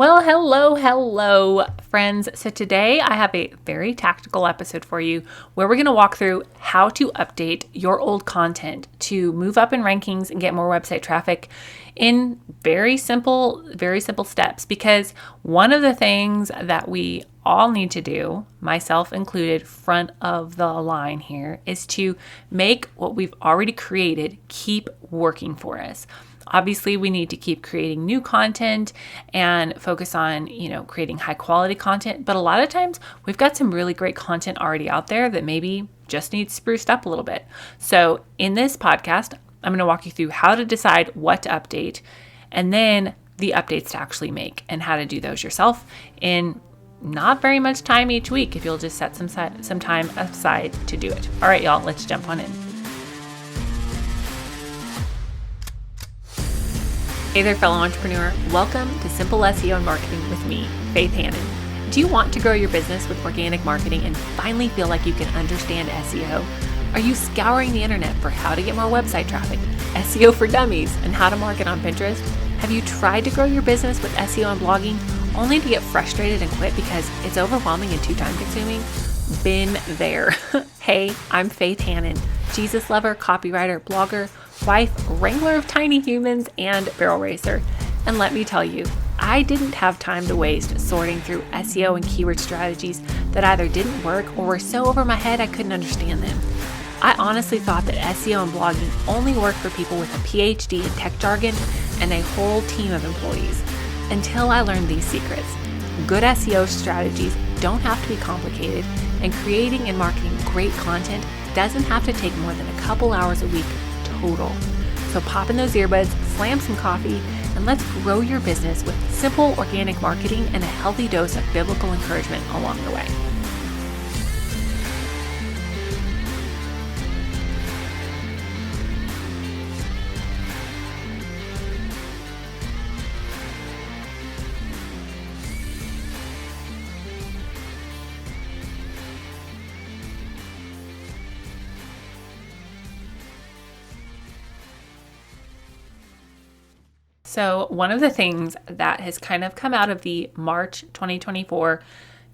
Well, hello, friends. So today I have a very tactical episode for you where we're going to walk through how to update your old content to move up in rankings and get more website traffic in very simple steps. Because one of the things that we all need to do, myself included, front of the line here, is to make what we've already created keep working for us. Obviously, we need to keep creating new content and focus on, creating high quality content. But a lot of times we've got some really great content already out there that maybe just needs spruced up a little bit. So in this podcast, I'm going to walk you through how to decide what to update and then the updates to actually make and how to do those yourself in not very much time each week if you'll just set some time aside to do it. All right, y'all, let's jump on in. Hey there, fellow entrepreneur. Welcome to Simple SEO and Marketing with me, Faith Hannon. Do you want to grow your business with organic marketing and finally feel like you can understand SEO? Are you scouring the internet for how to get more website traffic, SEO for dummies, and how to market on Pinterest? Have you tried to grow your business with SEO and blogging only to get frustrated and quit because it's overwhelming and too time consuming? Been there. Hey, I'm Faith Hannon, Jesus lover, copywriter, blogger, wife, wrangler of tiny humans, and barrel racer. And let me tell you, I didn't have time to waste sorting through SEO and keyword strategies that either didn't work or were so over my head I couldn't understand them. I honestly thought that SEO and blogging only worked for people with a PhD in tech jargon and a whole team of employees, until I learned these secrets. Good SEO strategies don't have to be complicated, and creating and marketing great content doesn't have to take more than a couple hours a week total. So pop in those earbuds, slam some coffee, and let's grow your business with simple organic marketing and a healthy dose of biblical encouragement along the way. So one of the things that has kind of come out of the March 2024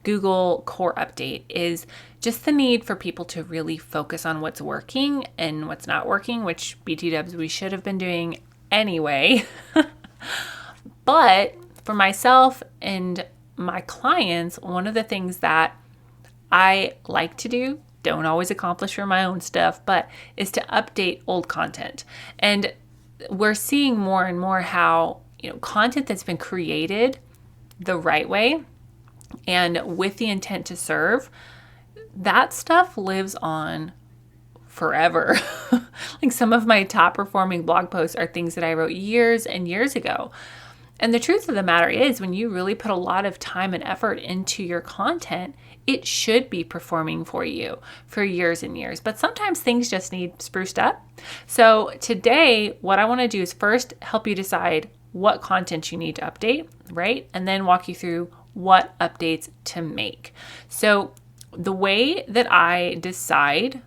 Google Core Update is just the need for people to really focus on what's working and what's not working, which BT dubs we should have been doing anyway. But for myself and my clients, one of the things that I like to do, don't always accomplish for my own stuff, but is to update old content. And we're seeing more and more how, content that's been created the right way and with the intent to serve, that stuff lives on forever. Like some of my top performing blog posts are things that I wrote years and years ago. And the truth of the matter is, when you really put a lot of time and effort into your content, it should be performing for you for years and years. But sometimes things just need spruced up. So today, what I want to do is first help you decide what content you need to update, right? And then walk you through what updates to make. So the way that I decide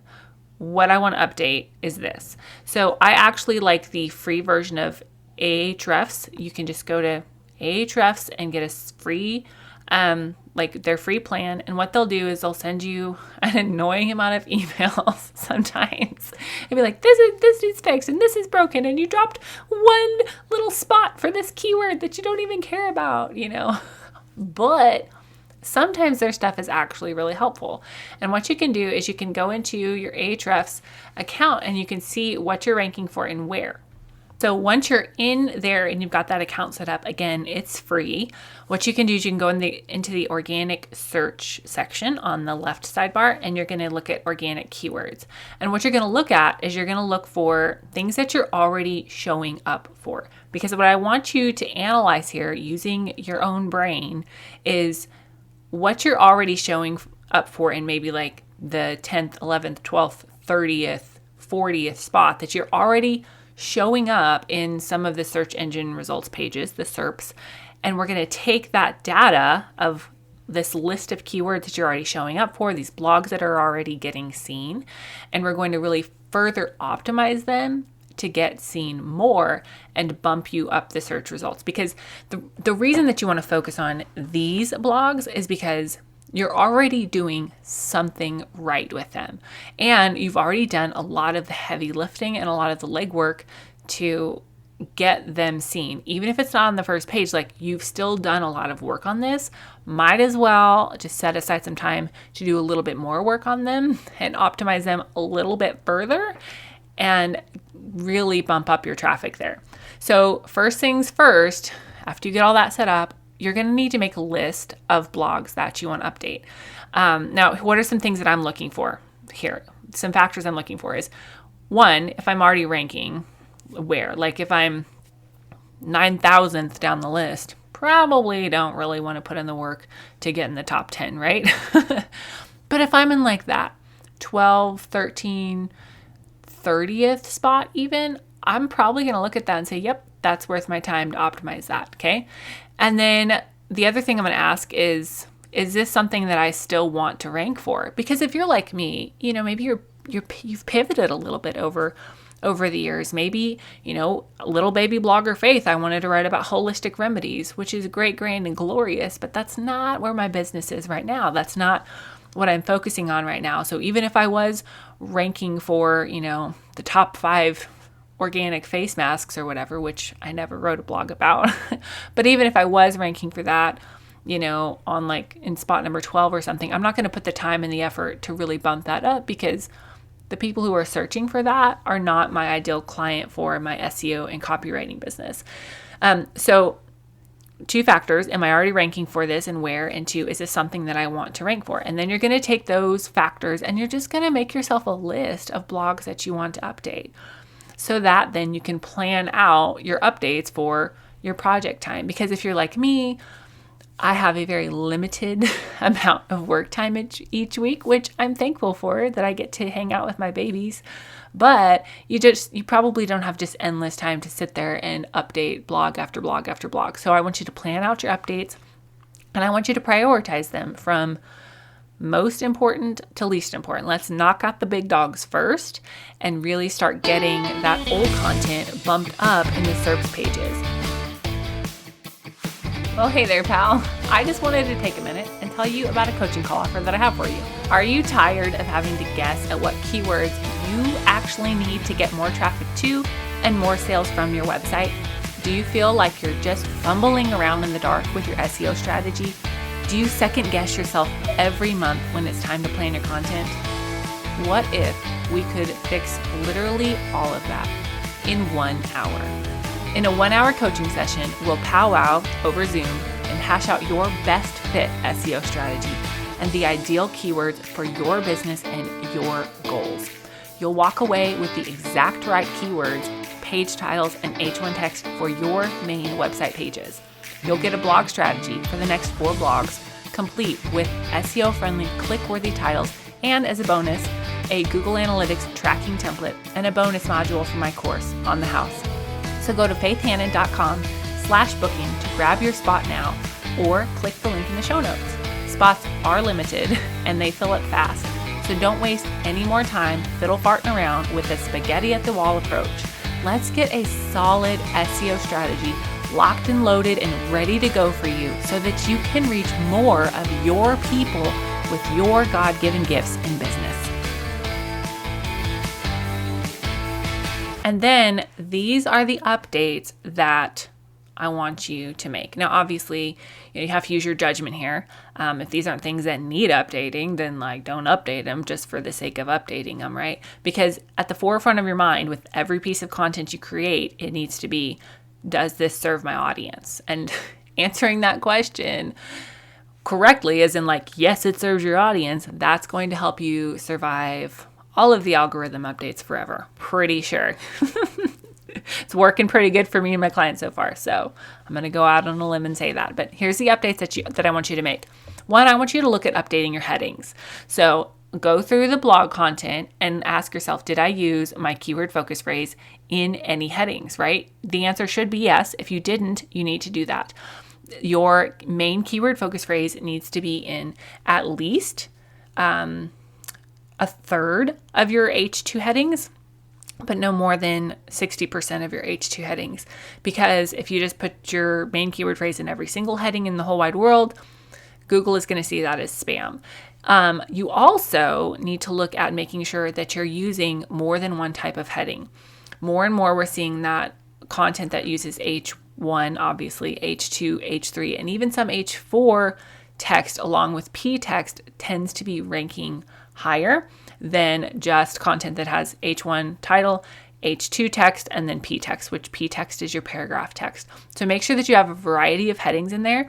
what I want to update is this. So I actually like the free version of Ahrefs. You can just go to Ahrefs and get a free, their free plan. And what they'll do is they'll send you an annoying amount of emails sometimes. And be like, this needs fixed and this is broken and you dropped one little spot for this keyword that you don't even care about, But sometimes their stuff is actually really helpful. And what you can do is you can go into your Ahrefs account and you can see what you're ranking for and where. So once you're in there and you've got that account set up, again, it's free. What you can do is you can go into the organic search section on the left sidebar, and you're going to look at organic keywords. And what you're going to look at is you're going to look for things that you're already showing up for. Because what I want you to analyze here using your own brain is what you're already showing up for in maybe like the 10th, 11th, 12th, 30th, 40th spot that you're already showing up in some of the search engine results pages, the SERPs, and we're going to take that data of this list of keywords that you're already showing up for, these blogs that are already getting seen, and we're going to really further optimize them to get seen more and bump you up the search results. Because the reason that you want to focus on these blogs is because you're already doing something right with them. And you've already done a lot of the heavy lifting and a lot of the legwork to get them seen. Even if it's not on the first page, like you've still done a lot of work on this. Might as well just set aside some time to do a little bit more work on them and optimize them a little bit further and really bump up your traffic there. So first things first, after you get all that set up, you're going to need to make a list of blogs that you want to update. Now, what are some things that I'm looking for here? Some factors I'm looking for is, one, if I'm already ranking, where? Like if I'm 9,000th down the list, probably don't really want to put in the work to get in the top 10, right? But if I'm in like that 12, 13, 30th spot even, I'm probably going to look at that and say, yep, that's worth my time to optimize that, okay? And then the other thing I'm going to ask is this something that I still want to rank for? Because if you're like me, maybe you've pivoted a little bit over the years. Maybe, little baby blogger Faith, I wanted to write about holistic remedies, which is great, grand, and glorious, but that's not where my business is right now. That's not what I'm focusing on right now. So even if I was ranking for, the top 5 organic face masks or whatever, which I never wrote a blog about, but even if I was ranking for that, on like in spot number 12 or something, I'm not going to put the time and the effort to really bump that up because the people who are searching for that are not my ideal client for my SEO and copywriting business. So 2 factors, am I already ranking for this and where? And 2, is this something that I want to rank for? And then you're going to take those factors and you're just going to make yourself a list of blogs that you want to update so that then you can plan out your updates for your project time. Because if you're like me, I have a very limited amount of work time each week, which I'm thankful for that I get to hang out with my babies. But you probably don't have just endless time to sit there and update blog after blog after blog. So I want you to plan out your updates and I want you to prioritize them from most important to least important. Let's knock out the big dogs first and really start getting that old content bumped up in the SERPs pages. Well, hey there, pal. I just wanted to take a minute and tell you about a coaching call offer that I have for you. Are you tired of having to guess at what keywords you actually need to get more traffic to and more sales from your website? Do you feel like you're just fumbling around in the dark with your SEO strategy? Do you second guess yourself every month when it's time to plan your content? What if we could fix literally all of that in 1 hour? In a 1-hour coaching session, we'll powwow over Zoom and hash out your best fit SEO strategy and the ideal keywords for your business and your goals. You'll walk away with the exact right keywords, page titles, and H1 text for your main website pages. You'll get a blog strategy for the next 4 blogs, complete with SEO-friendly, click-worthy titles, and as a bonus, a Google Analytics tracking template and a bonus module for my course on the house. So go to faithhannon.com/booking to grab your spot now, or click the link in the show notes. Spots are limited and they fill up fast, so don't waste any more time fiddle-farting around with a spaghetti at the wall approach. Let's get a solid SEO strategy locked and loaded and ready to go for you so that you can reach more of your people with your God-given gifts in business. And then these are the updates that I want you to make. Now, obviously, you have to use your judgment here. If these aren't things that need updating, then don't update them just for the sake of updating them, right? Because at the forefront of your mind with every piece of content you create, it needs to be, does this serve my audience? And answering that question correctly, as in yes, it serves your audience, that's going to help you survive all of the algorithm updates forever. Pretty sure. It's working pretty good for me and my clients so far. So I'm going to go out on a limb and say that. But here's the updates that I want you to make. 1, I want you to look at updating your headings. So go through the blog content and ask yourself, did I use my keyword focus phrase in any headings, right? The answer should be yes. If you didn't, you need to do that. Your main keyword focus phrase needs to be in at least a third of your H2 headings. but no more than 60% of your H2 headings. Because if you just put your main keyword phrase in every single heading in the whole wide world, Google is going to see that as spam. You also need to look at making sure that you're using more than one type of heading. More and more, we're seeing that content that uses H1, obviously, H2, H3, and even some H4 text along with P text tends to be ranking higher than just content that has H1 title, H2 text, and then P text, which P text is your paragraph text. So make sure that you have a variety of headings in there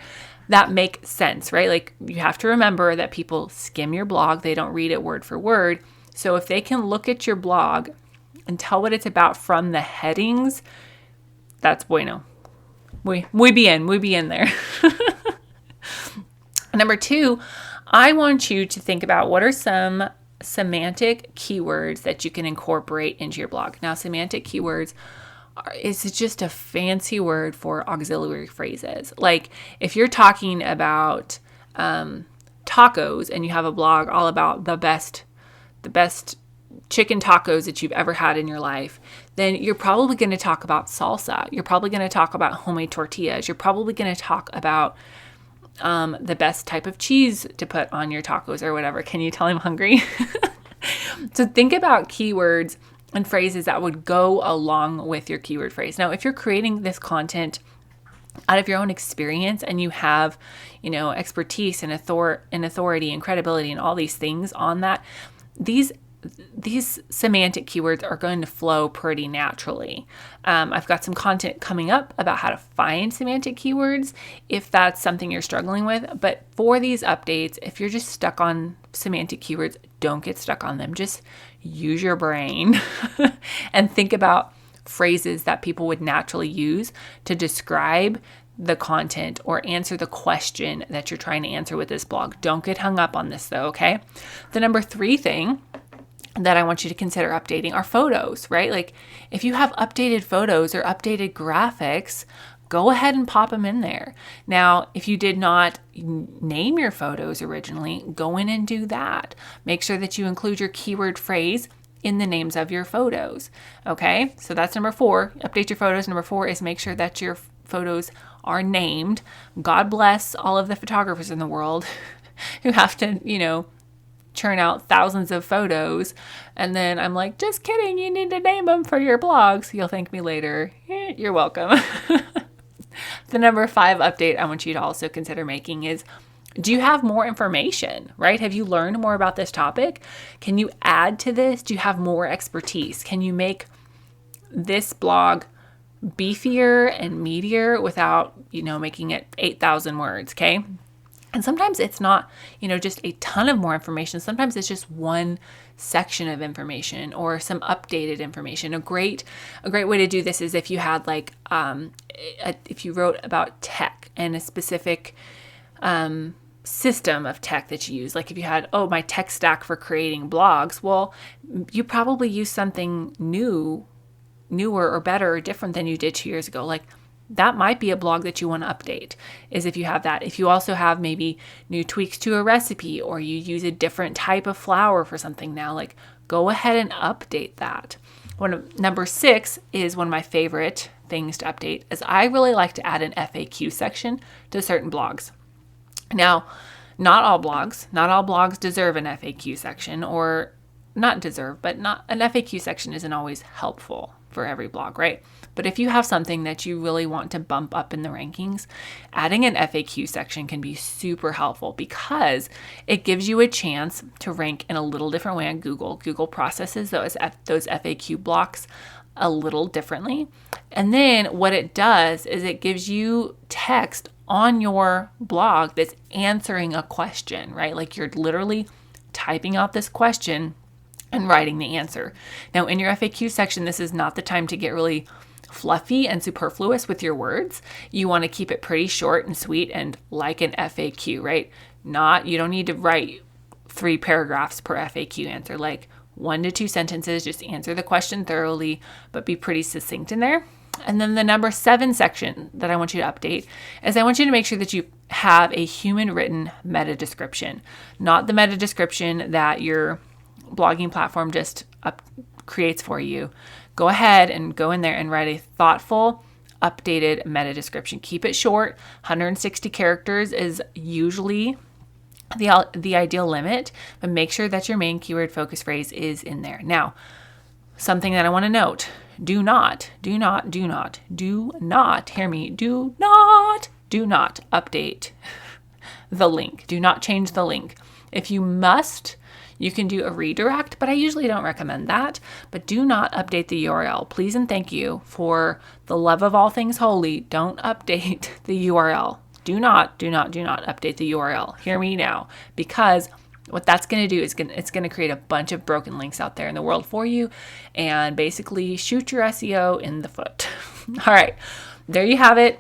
that make sense, right? Like, you have to remember that people skim your blog. They don't read it word for word. So if they can look at your blog and tell what it's about from the headings, that's bueno. Muy bien there. Number 2, I want you to think about what are some semantic keywords that you can incorporate into your blog. Now, semantic keywords is just a fancy word for auxiliary phrases. Like, if you're talking about tacos and you have a blog all about the best chicken tacos that you've ever had in your life, then you're probably going to talk about salsa. You're probably going to talk about homemade tortillas. You're probably going to talk about the best type of cheese to put on your tacos or whatever. Can you tell I'm hungry? So think about keywords and phrases that would go along with your keyword phrase. Now, if you're creating this content out of your own experience and you have, expertise and authority and credibility and all these things on that, these semantic keywords are going to flow pretty naturally. I've got some content coming up about how to find semantic keywords if that's something you're struggling with. But for these updates, if you're just stuck on semantic keywords, don't get stuck on them. Just use your brain and think about phrases that people would naturally use to describe the content or answer the question that you're trying to answer with this blog. Don't get hung up on this though, okay? The number 3 thing that I want you to consider updating are photos, right? Like, if you have updated photos or updated graphics, go ahead and pop them in there. Now, if you did not name your photos originally, go in and do that. Make sure that you include your keyword phrase in the names of your photos. Okay, so that's number 4. Update your photos. Number 4 is make sure that your photos are named. God bless all of the photographers in the world who have to, churn out thousands of photos. And then I'm like, just kidding, you need to name them for your blogs. You'll thank me later. You're welcome. The number 5 update I want you to also consider making is, do you have more information, right? Have you learned more about this topic? Can you add to this? Do you have more expertise? Can you make this blog beefier and meatier without, making it 8,000 words, okay? And sometimes it's not, just a ton of more information. Sometimes it's just one section of information or some updated information. A great way to do this is if you had if you wrote about tech and a specific system of tech that you use. Like if you had, my tech stack for creating blogs. Well, you probably use something newer or better or different than you did 2 years ago. Like, that might be a blog that you want to update, is if you have that. If you also have maybe new tweaks to a recipe, or you use a different type of flour for something now, like, go ahead and update that. Number 6 is one of my favorite things to update, is I really like to add an FAQ section to certain blogs. Now, not all blogs deserve an FAQ section, or not deserve, but not an FAQ section isn't always helpful for every blog, right? But if you have something that you really want to bump up in the rankings, adding an FAQ section can be super helpful because it gives you a chance to rank in a little different way on Google. Google processes those FAQ blocks a little differently. And then what it does is it gives you text on your blog that's answering a question, right? Like, you're literally typing out this question and writing the answer. Now, in your FAQ section, this is not the time to get really fluffy and superfluous with your words. You want to keep it pretty short and sweet and like an FAQ, right? You don't need to write 3 paragraphs per FAQ answer, like 1 to 2 sentences. Just answer the question thoroughly, but be pretty succinct in there. And then the number 7 section that I want you to update is I want you to make sure that you have a human written meta description, not the meta description that your blogging platform just creates for you, go ahead and go in there and write a thoughtful, updated meta description. Keep it short. 160 characters is usually the ideal limit, but make sure that your main keyword focus phrase is in there. Now, something that I want to note, do not, hear me, do not update the link. Do not change the link. If you must, you can do a redirect, but I usually don't recommend that. But do not update the URL. Please and thank you, for the love of all things holy, don't update the URL. Do not update the URL. Hear me now, because what that's going to do is it's going to create a bunch of broken links out there in the world for you and basically shoot your SEO in the foot. All right, there you have it.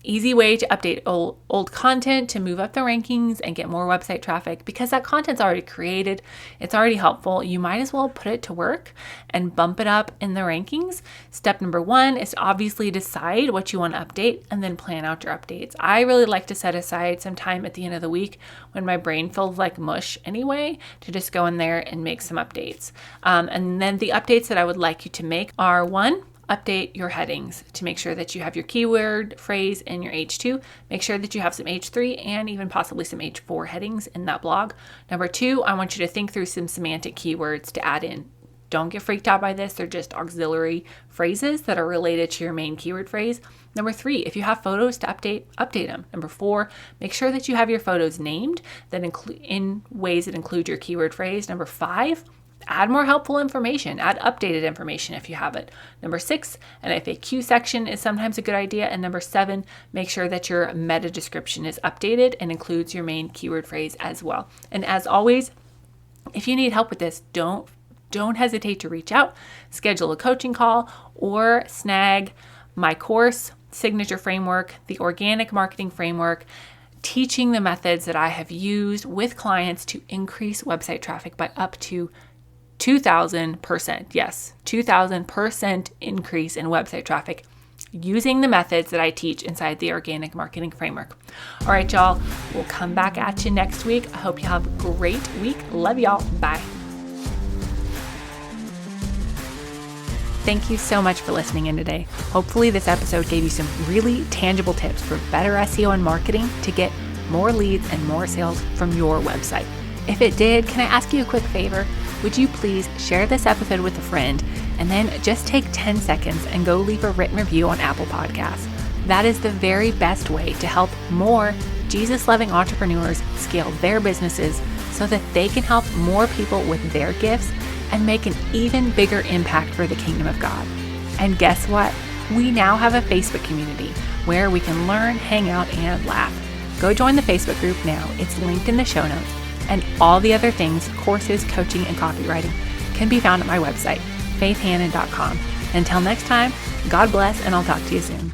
Easy way to update old content to move up the rankings and get more website traffic, because that content's already created. It's already helpful. You might as well put it to work and bump it up in the rankings. Step number 1 is to obviously decide what you want to update and then plan out your updates. I really like to set aside some time at the end of the week when my brain feels like mush anyway, to just go in there and make some updates. And then the updates that I would like you to make are: 1, update your headings to make sure that you have your keyword phrase in your H2. Make sure that you have some H3 and even possibly some H4 headings in that blog. Number 2, I want you to think through some semantic keywords to add in. Don't get freaked out by this. They're just auxiliary phrases that are related to your main keyword phrase. Number 3, if you have photos to update them. Number 4, make sure that you have your photos named in ways that include your keyword phrase. Number 5, add more helpful information, add updated information if you have it. Number 6, an FAQ section is sometimes a good idea. And number 7, make sure that your meta description is updated and includes your main keyword phrase as well. And as always, if you need help with this, don't hesitate to reach out, schedule a coaching call, or snag my course, Signature Framework, the Organic Marketing Framework, teaching the methods that I have used with clients to increase website traffic by up to 2,000%. Yes, 2,000% increase in website traffic using the methods that I teach inside the Organic Marketing Framework. All right, y'all, we'll come back at you next week. I hope you have a great week. Love y'all. Bye. Thank you so much for listening in today. Hopefully this episode gave you some really tangible tips for better SEO and marketing to get more leads and more sales from your website. If it did, can I ask you a quick favor? Would you please share this episode with a friend and then just take 10 seconds and go leave a written review on Apple Podcasts? That is the very best way to help more Jesus-loving entrepreneurs scale their businesses so that they can help more people with their gifts and make an even bigger impact for the kingdom of God. And guess what? We now have a Facebook community where we can learn, hang out, and laugh. Go join the Facebook group now. It's linked in the show notes. And all the other things, courses, coaching, and copywriting, can be found at my website, faithhannon.com. Until next time, God bless, and I'll talk to you soon.